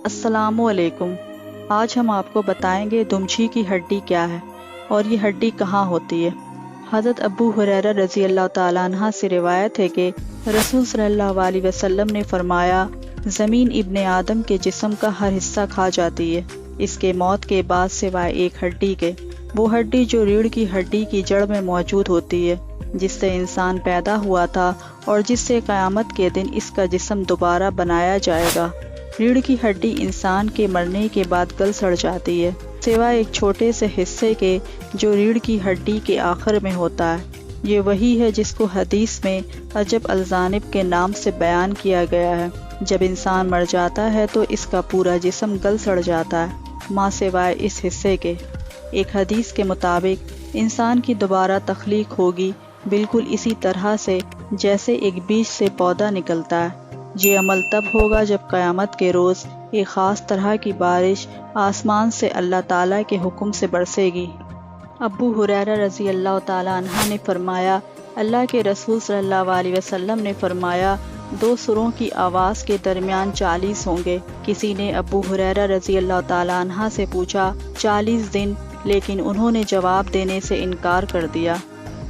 السلام علیکم۔ آج ہم آپ کو بتائیں گے دمچھی کی ہڈی کیا ہے اور یہ ہڈی کہاں ہوتی ہے۔ حضرت ابو ہریرہ رضی اللہ تعالیٰ عنہ سے روایت ہے کہ رسول صلی اللہ علیہ وسلم نے فرمایا، زمین ابن آدم کے جسم کا ہر حصہ کھا جاتی ہے، اس کے موت کے بعد سوائے ایک ہڈی کے، وہ ہڈی جو ریڑھ کی ہڈی کی جڑ میں موجود ہوتی ہے، جس سے انسان پیدا ہوا تھا اور جس سے قیامت کے دن اس کا جسم دوبارہ بنایا جائے گا۔ ریڑھ کی ہڈی انسان کے مرنے کے بعد گل سڑ جاتی ہے، سوائے ایک چھوٹے سے حصے کے جو ریڑھ کی ہڈی کے آخر میں ہوتا ہے۔ یہ وہی ہے جس کو حدیث میں عجب الجانب کے نام سے بیان کیا گیا ہے۔ جب انسان مر جاتا ہے تو اس کا پورا جسم گل سڑ جاتا ہے، ماں سوائے اس حصے کے۔ ایک حدیث کے مطابق انسان کی دوبارہ تخلیق ہوگی بالکل اسی طرح سے جیسے ایک بیج سے پودا نکلتا ہے۔ یہ عمل تب ہوگا جب قیامت کے روز ایک خاص طرح کی بارش آسمان سے اللہ تعالیٰ کے حکم سے برسے گی۔ ابو ہریرہ رضی اللہ تعالیٰ عنہ نے فرمایا، اللہ کے رسول صلی اللہ علیہ وسلم نے فرمایا، دو سروں کی آواز کے درمیان 40 ہوں گے۔ کسی نے ابو ہریرہ رضی اللہ تعالیٰ عنہ سے پوچھا 40 دن، لیکن انہوں نے جواب دینے سے انکار کر دیا۔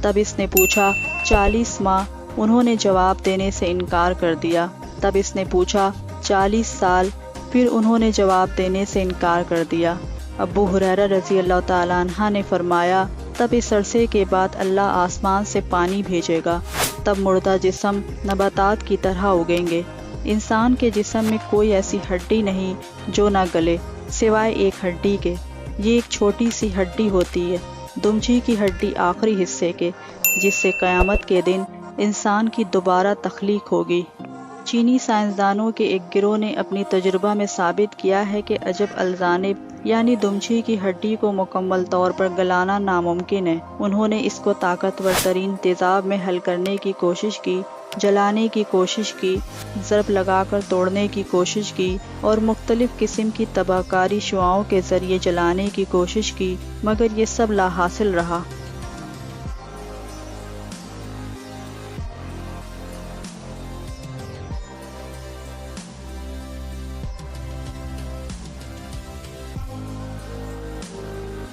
تب اس نے پوچھا 40 ماہ، انہوں نے جواب دینے سے انکار کر دیا۔ تب اس نے پوچھا 40 سال، پھر انہوں نے جواب دینے سے انکار کر دیا۔ ابو ہریرہ رضی اللہ تعالیٰ عنہ نے فرمایا، تب اس عرصے کے بعد اللہ آسمان سے پانی بھیجے گا، تب مردہ جسم نباتات کی طرح اگیں گے۔ انسان کے جسم میں کوئی ایسی ہڈی نہیں جو نہ گلے، سوائے ایک ہڈی کے۔ یہ ایک چھوٹی سی ہڈی ہوتی ہے، دمچھی کی ہڈی آخری حصے کے، جس سے قیامت کے دن انسان کی دوبارہ تخلیق ہوگی۔ چینی سائنسدانوں کے ایک گروہ نے اپنی تجربہ میں ثابت کیا ہے کہ عجب الجانب یعنی دمچھی کی ہڈی کو مکمل طور پر گلانا ناممکن ہے۔ انہوں نے اس کو طاقتور ترین تیزاب میں حل کرنے کی کوشش کی، جلانے کی کوشش کی، ضرب لگا کر توڑنے کی کوشش کی اور مختلف قسم کی تباہ کاری شعاؤں کے ذریعے جلانے کی کوشش کی، مگر یہ سب لا حاصل رہا۔